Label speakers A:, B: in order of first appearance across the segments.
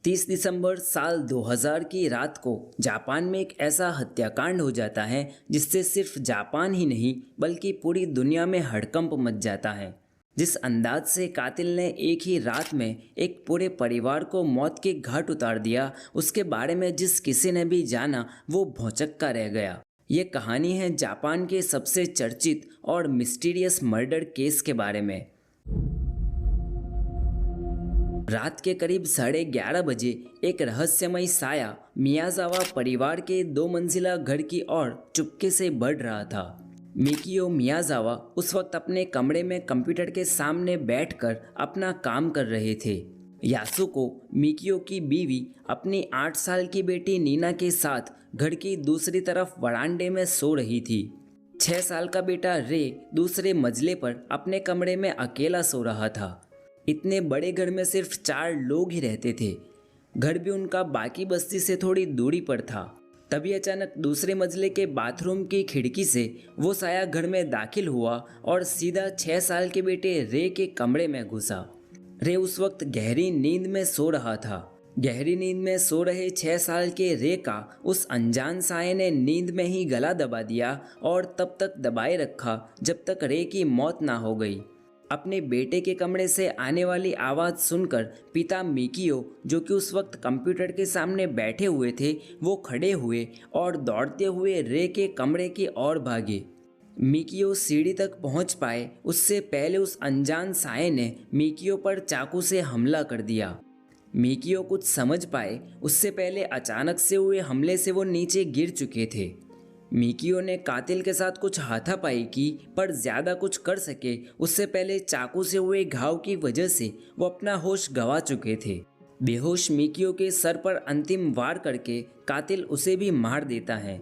A: 30 दिसंबर साल 2000 की रात को जापान में एक ऐसा हत्याकांड हो जाता है जिससे सिर्फ जापान ही नहीं बल्कि पूरी दुनिया में हड़कंप मच जाता है। जिस अंदाज से कातिल ने एक ही रात में एक पूरे परिवार को मौत के घाट उतार दिया, उसके बारे में जिस किसी ने भी जाना वो भौंचक्का रह गया। ये कहानी है जापान के सबसे चर्चित और मिस्टीरियस मर्डर केस के बारे में। रात के करीब 11:30 बजे एक रहस्यमय साया मियाजावा परिवार के 2 मंजिला घर की ओर चुपके से बढ़ रहा था। मिकियो मियाजावा उस वक्त अपने कमरे में कंप्यूटर के सामने बैठकर अपना काम कर रहे थे। यासुको, मिकियो की बीवी, अपनी 8 साल की बेटी नीना के साथ घर की दूसरी तरफ वरांडे में सो रही थी। 6 साल का बेटा रे दूसरे मंजिले पर अपने कमरे में अकेला सो रहा था। इतने बड़े घर में सिर्फ 4 लोग ही रहते थे। घर भी उनका बाकी बस्ती से थोड़ी दूरी पर था। तभी अचानक दूसरे मंजिले के बाथरूम की खिड़की से वो साया घर में दाखिल हुआ और सीधा 6 साल के बेटे रे के कमरे में घुसा। रे उस वक्त गहरी नींद में सो रहा था। गहरी नींद में सो रहे 6 साल के रे का उस अनजान साये ने नींद में ही गला दबा दिया और तब तक दबाए रखा जब तक रे की मौत ना हो गई। अपने बेटे के कमरे से आने वाली आवाज़ सुनकर पिता मिकियो, जो कि उस वक्त कंप्यूटर के सामने बैठे हुए थे, वो खड़े हुए और दौड़ते हुए रे के कमरे की ओर भागे। मिकियो सीढ़ी तक पहुंच पाए उससे पहले उस अनजान साये ने मिकियो पर चाकू से हमला कर दिया। मिकियो कुछ समझ पाए उससे पहले अचानक से हुए हमले से वो नीचे गिर चुके थे। मिकियो ने कातिल के साथ कुछ हाथापाई की, पर ज़्यादा कुछ कर सके उससे पहले चाकू से हुए घाव की वजह से वो अपना होश गंवा चुके थे। बेहोश मिकियो के सर पर अंतिम वार करके कातिल उसे भी मार देता है।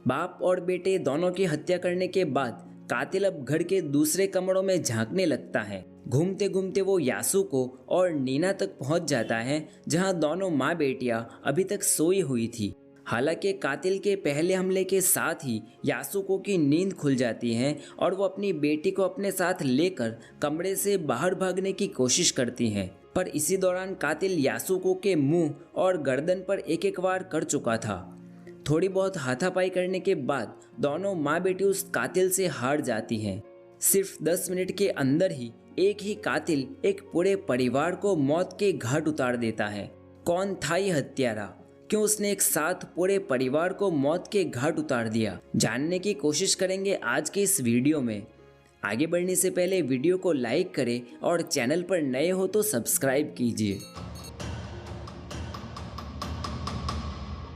A: बाप और बेटे दोनों की हत्या करने के बाद कातिल अब घर के दूसरे कमरों में झांकने लगता है। घूमते घूमते वो यासुको और नीना तक पहुंच जाता है, जहां दोनों माँ बेटियां अभी तक सोई हुई थी। हालांकि कातिल के पहले हमले के साथ ही यासुको की नींद खुल जाती है और वो अपनी बेटी को अपने साथ लेकर कमरे से बाहर भागने की कोशिश करती हैं। पर इसी दौरान कातिल यासुको के मुंह और गर्दन पर एक एक वार कर चुका था। थोड़ी बहुत हाथापाई करने के बाद दोनों माँ बेटी उस कातिल से हार जाती हैं। सिर्फ 10 मिनट के अंदर ही एक ही कातिल एक पूरे परिवार को मौत के घाट उतार देता है। कौन था ये हत्यारा? क्यों उसने एक साथ पूरे परिवार को मौत के घाट उतार दिया? जानने की कोशिश करेंगे आज के इस वीडियो में। आगे बढ़ने से पहले वीडियो को लाइक करें और चैनल पर नए हो तो सब्सक्राइब कीजिए।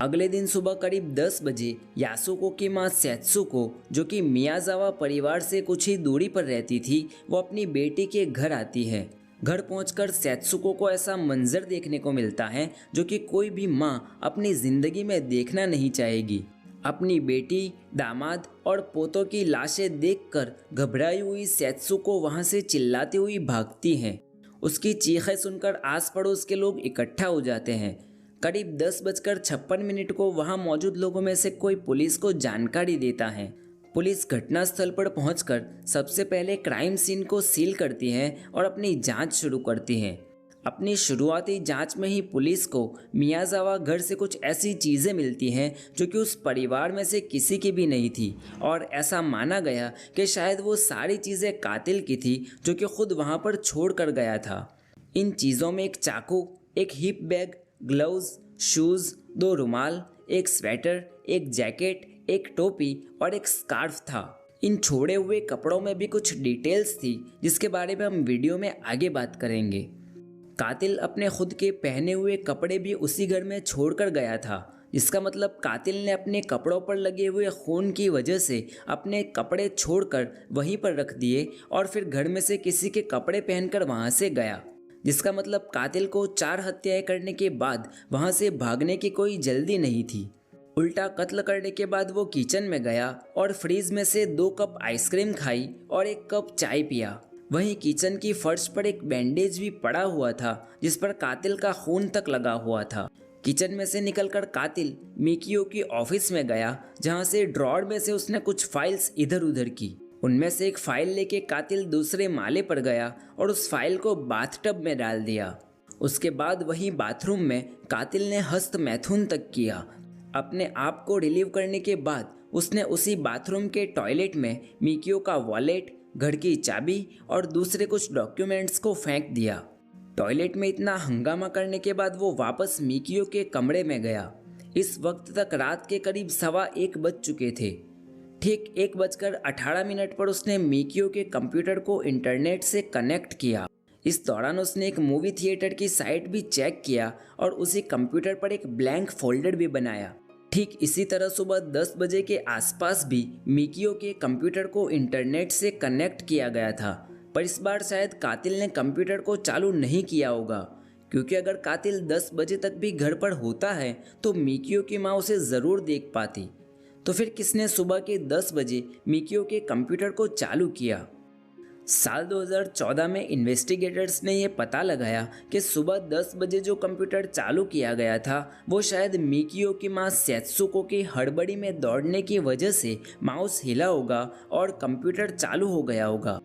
A: अगले दिन सुबह करीब 10 बजे यासुको की मां सेत्सुको, जो कि मियाजावा परिवार से कुछ ही दूरी पर रहती थी, वो अपनी बेटी के घर आती है। घर पहुंचकर सेत्सुको को ऐसा मंजर देखने को मिलता है जो कि कोई भी माँ अपनी ज़िंदगी में देखना नहीं चाहेगी। अपनी बेटी, दामाद और पोतों की लाशें देखकर घबराई हुई सेत्सुको वहां से चिल्लाती हुई भागती हैं। उसकी चीखें सुनकर आस पड़ोस के लोग इकट्ठा हो जाते हैं। करीब 10:56 को वहां मौजूद लोगों में से कोई पुलिस को जानकारी देता है। पुलिस घटनास्थल पर पहुंचकर सबसे पहले क्राइम सीन को सील करती है और अपनी जांच शुरू करती है। अपनी शुरुआती जांच में ही पुलिस को मियाजावा घर से कुछ ऐसी चीज़ें मिलती हैं जो कि उस परिवार में से किसी की भी नहीं थी, और ऐसा माना गया कि शायद वो सारी चीज़ें कातिल की थी जो कि खुद वहाँ पर छोड़ कर गया था। इन चीज़ों में एक चाकू, एक हिप बैग, ग्लव्स, शूज़, 2 रुमाल, एक स्वेटर, एक जैकेट, एक टोपी और एक स्कार्फ था। इन छोड़े हुए कपड़ों में भी कुछ डिटेल्स थी जिसके बारे में हम वीडियो में आगे बात करेंगे। कातिल अपने खुद के पहने हुए कपड़े भी उसी घर में छोड़कर गया था, जिसका मतलब कातिल ने अपने कपड़ों पर लगे हुए खून की वजह से अपने कपड़े छोड़कर वहीं पर रख दिए और फिर घर में से किसी के कपड़े पहनकर वहां से गया। जिसका मतलब कातिल को 4 हत्याएं करने के बाद वहां से भागने की कोई जल्दी नहीं थी। उल्टा कत्ल करने के बाद वो किचन में गया और फ्रीज में से 2 कप आइसक्रीम खाई और 1 कप चाय पिया। वहीं किचन की फर्श पर एक बैंडेज भी पड़ा हुआ था जिस पर कातिल का खून तक लगा हुआ था। किचन में से निकलकर कातिल मिकियो की ऑफिस में गया, जहां से ड्रॉअर में से उसने कुछ फाइल्स इधर उधर की। उनमें से एक फाइल लेके कातिल दूसरे माले पर गया और उस फाइल को बाथटब में डाल दिया। उसके बाद वही बाथरूम में कातिल ने हस्त मैथुन तक किया। अपने आप को रिलीव करने के बाद उसने उसी बाथरूम के टॉयलेट में मिकियो का वॉलेट, घर की चाबी और दूसरे कुछ डॉक्यूमेंट्स को फेंक दिया। टॉयलेट में इतना हंगामा करने के बाद वो वापस मिकियो के कमरे में गया। इस वक्त तक रात के करीब 1:15 बज चुके थे। ठीक 1:18 पर उसने मिकियो के कंप्यूटर को इंटरनेट से कनेक्ट किया। इस दौरान उसने एक मूवी थिएटर की साइट भी चेक किया और उसी कंप्यूटर पर एक ब्लैंक फोल्डर भी बनाया। ठीक इसी तरह सुबह 10 बजे के आसपास भी मिकियो के कंप्यूटर को इंटरनेट से कनेक्ट किया गया था, पर इस बार शायद कातिल ने कंप्यूटर को चालू नहीं किया होगा, क्योंकि अगर कातिल 10 बजे तक भी घर पर होता है तो मिकियो की माँ उसे ज़रूर देख पाती। तो फिर किसने सुबह के 10 बजे मिकियो के कंप्यूटर को चालू किया? साल 2014 में इन्वेस्टिगेटर्स ने यह पता लगाया कि सुबह 10 बजे जो कंप्यूटर चालू किया गया था वो शायद मिकियो की माँ सेत्सुको की हड़बड़ी में दौड़ने की वजह से माउस हिला होगा और कंप्यूटर चालू हो गया होगा।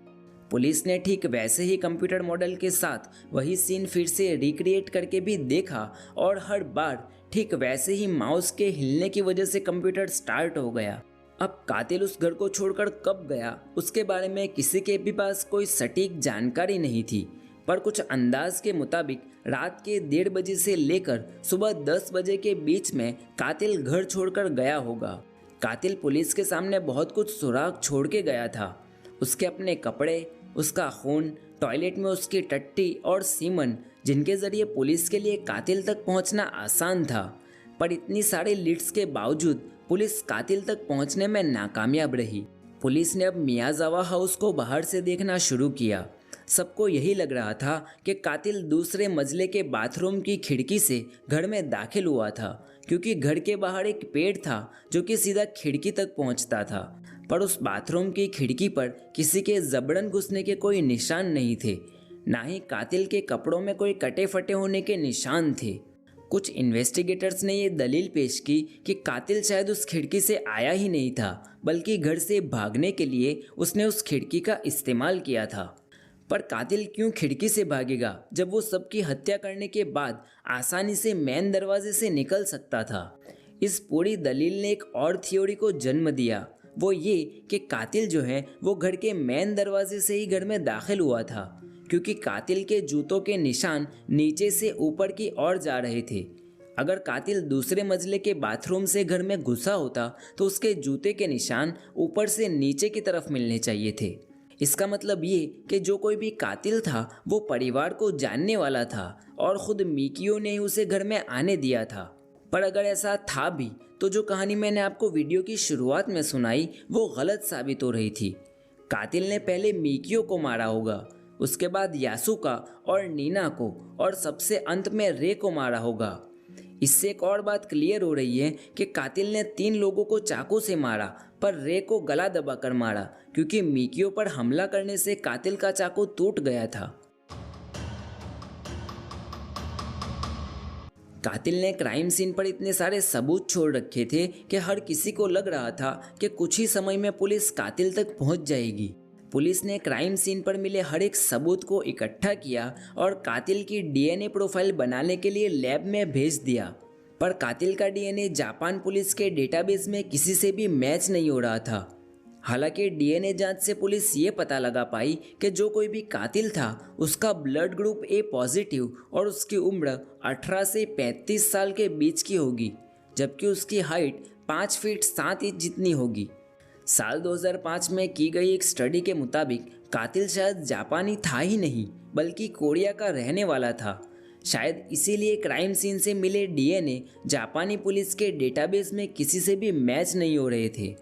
A: पुलिस ने ठीक वैसे ही कंप्यूटर मॉडल के साथ वही सीन फिर से रिक्रिएट करके भी देखा और हर बार ठीक वैसे ही माउस के हिलने की वजह से कंप्यूटर स्टार्ट हो गया। अब कातिल उस घर को छोड़कर कब गया उसके बारे में किसी के भी पास कोई सटीक जानकारी नहीं थी, पर कुछ अंदाज के मुताबिक रात के 1:30 बजे से लेकर सुबह 10 बजे के बीच में कातिल घर छोड़कर गया होगा। कातिल पुलिस के सामने बहुत कुछ सुराग छोड़ के गया था। उसके अपने कपड़े, उसका खून, टॉयलेट में उसकी टट्टी और सीमन, जिनके जरिए पुलिस के लिए कातिल तक पहुंचना आसान था। पर इतनी सारी लीड्स के बावजूद पुलिस कातिल तक पहुंचने में नाकामयाब रही। पुलिस ने अब मियाजावा हाउस को बाहर से देखना शुरू किया। सबको यही लग रहा था कि कातिल दूसरे मंजिले के बाथरूम की खिड़की से घर में दाखिल हुआ था, क्योंकि घर के बाहर एक पेड़ था जो कि सीधा खिड़की तक पहुंचता था। पर उस बाथरूम की खिड़की पर किसी के जबरन घुसने के कोई निशान नहीं थे, ना ही कातिल के कपड़ों में कोई कटे फटे होने के निशान थे। कुछ इन्वेस्टिगेटर्स ने ये दलील पेश की कि कातिल शायद उस खिड़की से आया ही नहीं था, बल्कि घर से भागने के लिए उसने उस खिड़की का इस्तेमाल किया था। पर कातिल क्यों खिड़की से भागेगा जब वो सबकी हत्या करने के बाद आसानी से मेन दरवाजे से निकल सकता था? इस पूरी दलील ने एक और थ्योरी को जन्म दिया, वो ये कि कातिल जो है वो घर के मेन दरवाजे से ही घर में दाखिल हुआ था, क्योंकि कातिल के जूतों के निशान नीचे से ऊपर की ओर जा रहे थे। अगर कातिल दूसरे मंजिले के बाथरूम से घर में घुसा होता तो उसके जूते के निशान ऊपर से नीचे की तरफ मिलने चाहिए थे। इसका मतलब ये कि जो कोई भी कातिल था वो परिवार को जानने वाला था और खुद मिकियो ने ही उसे घर में आने दिया था। पर अगर ऐसा था भी तो जो कहानी मैंने आपको वीडियो की शुरुआत में सुनाई वो गलत साबित हो रही थी। कातिल ने पहले मिकियो को मारा होगा, उसके बाद यासुका और नीना को, और सबसे अंत में रे को मारा होगा। इससे एक और बात क्लियर हो रही है कि कातिल ने 3 लोगों को चाकू से मारा, पर रे को गला दबाकर मारा, क्योंकि मिकियो पर हमला करने से कातिल का चाकू टूट गया था। कातिल ने क्राइम सीन पर इतने सारे सबूत छोड़ रखे थे कि हर किसी को लग रहा था कि कुछ ही समय में पुलिस कातिल तक पहुंच जाएगी। पुलिस ने क्राइम सीन पर मिले हर एक सबूत को इकट्ठा किया और कातिल की डीएनए प्रोफाइल बनाने के लिए लैब में भेज दिया। पर कातिल का डीएनए जापान पुलिस के डेटाबेस में किसी से भी मैच नहीं हो रहा था। हालांकि डीएनए जांच से पुलिस ये पता लगा पाई कि जो कोई भी कातिल था उसका ब्लड ग्रुप ए पॉजिटिव और उसकी उम्र 18 से 35 साल के बीच की होगी, जबकि उसकी हाइट 5 फीट 7 इंच जितनी होगी। साल 2005 में की गई एक स्टडी के मुताबिक कातिल शायद जापानी था ही नहीं, बल्कि कोरिया का रहने वाला था। शायद इसीलिए क्राइम सीन से मिले डीएनए जापानी पुलिस के डेटाबेस में किसी से भी मैच नहीं हो रहे थे।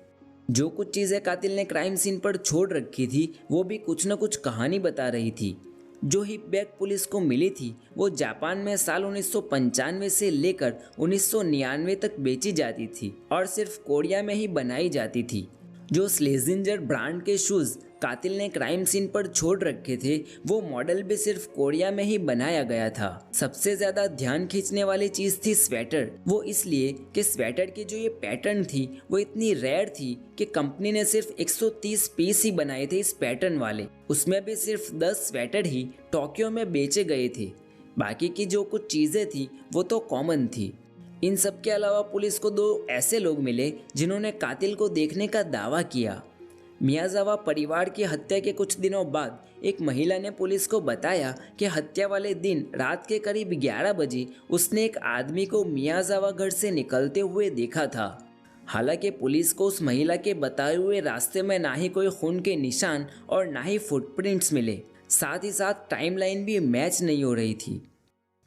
A: जो कुछ चीज़ें कातिल ने क्राइम सीन पर छोड़ रखी थी वो भी कुछ न कुछ कहानी बता रही थी। जो हिप बैग पुलिस को मिली थी वो जापान में साल 1995 से लेकर 1999 तक बेची जाती थी और सिर्फ कोरिया में ही बनाई जाती थी। जो स्लेजिंजर ब्रांड के शूज़ कातिल ने क्राइम सीन पर छोड़ रखे थे वो मॉडल भी सिर्फ कोरिया में ही बनाया गया था। सबसे ज़्यादा ध्यान खींचने वाली चीज़ थी स्वेटर। वो इसलिए कि स्वेटर की जो ये पैटर्न थी वो इतनी रेयर थी कि कंपनी ने सिर्फ 130 पीस ही बनाए थे इस पैटर्न वाले। उसमें भी सिर्फ 10 स्वेटर ही टोक्यो में बेचे गए थे। बाकी की जो कुछ चीज़ें थी वो तो कॉमन थी। इन सब के अलावा पुलिस को 2 ऐसे लोग मिले जिन्होंने कातिल को देखने का दावा किया। मियाजावा परिवार की हत्या के कुछ दिनों बाद एक महिला ने पुलिस को बताया कि हत्या वाले दिन रात के करीब 11 बजे उसने एक आदमी को मियाजावा घर से निकलते हुए देखा था। हालांकि पुलिस को उस महिला के बताए हुए रास्ते में ना ही कोई खून के निशान और ना ही फुटप्रिंट्स मिले, साथ ही साथ टाइमलाइन भी मैच नहीं हो रही थी।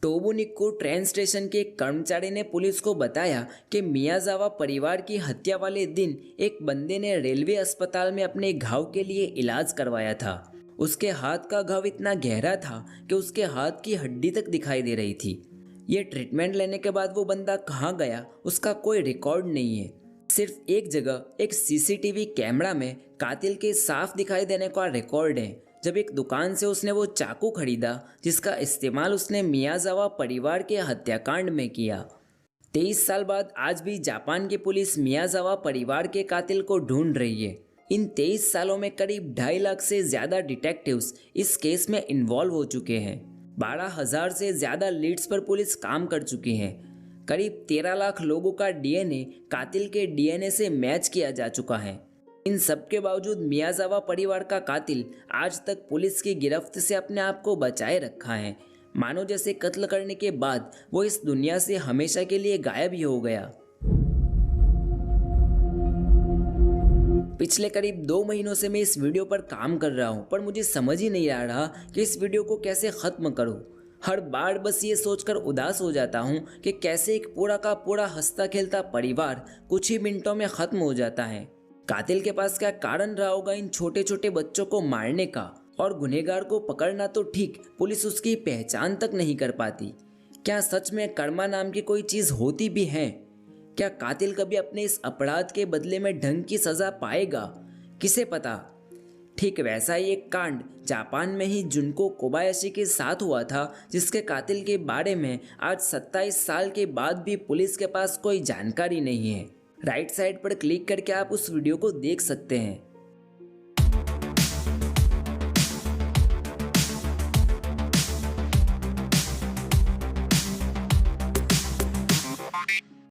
A: टोबुनिक्कू ट्रेन स्टेशन के एक कर्मचारी ने पुलिस को बताया कि मियाजावा परिवार की हत्या वाले दिन एक बंदे ने रेलवे अस्पताल में अपने घाव के लिए इलाज करवाया था। उसके हाथ का घाव इतना गहरा था कि उसके हाथ की हड्डी तक दिखाई दे रही थी। ये ट्रीटमेंट लेने के बाद वो बंदा कहाँ गया उसका कोई रिकॉर्ड नहीं है। सिर्फ एक जगह एक सीसीटीवी कैमरा में कातिल के साफ दिखाई देने का रिकॉर्ड है, जब एक दुकान से उसने वो चाकू खरीदा जिसका इस्तेमाल उसने मियाजावा परिवार के हत्याकांड में किया। 23 साल बाद आज भी जापान की पुलिस मियाजावा परिवार के कातिल को ढूंढ रही है। इन 23 सालों में करीब 2.5 लाख से ज़्यादा डिटेक्टिव्स इस केस में इन्वॉल्व हो चुके हैं। 12,000 से ज़्यादा लीड्स पर पुलिस काम कर चुकी है। करीब 13 लाख लोगों का डीएनए कातिल के डीएनए से मैच किया जा चुका है। इन सब के बावजूद मियाजावा परिवार का कातिल आज तक पुलिस की गिरफ्त से अपने आप को बचाए रखा है, मानो जैसे कत्ल करने के बाद वो इस दुनिया से हमेशा के लिए गायब ही हो गया। पिछले करीब 2 महीनों से मैं इस वीडियो पर काम कर रहा हूँ, पर मुझे समझ ही नहीं आ रहा कि इस वीडियो को कैसे ख़त्म करूँ। हर बार बस ये सोचकर उदास हो जाता हूँ कि कैसे एक पूरा का पूरा हंसता खेलता परिवार कुछ ही मिनटों में ख़त्म हो जाता है। कातिल के पास क्या कारण रहा होगा इन छोटे छोटे बच्चों को मारने का, और गुनहगार को पकड़ना तो ठीक, पुलिस उसकी पहचान तक नहीं कर पाती। क्या सच में कर्मा नाम की कोई चीज़ होती भी है? क्या कातिल कभी अपने इस अपराध के बदले में ढंग की सज़ा पाएगा? किसे पता। ठीक वैसा ही एक कांड जापान में ही जुनको कोबायाशी के साथ हुआ था, जिसके कातिल के बारे में आज 27 साल के बाद भी पुलिस के पास कोई जानकारी नहीं है। राइट साइड पर क्लिक करके आप उस वीडियो को देख सकते हैं।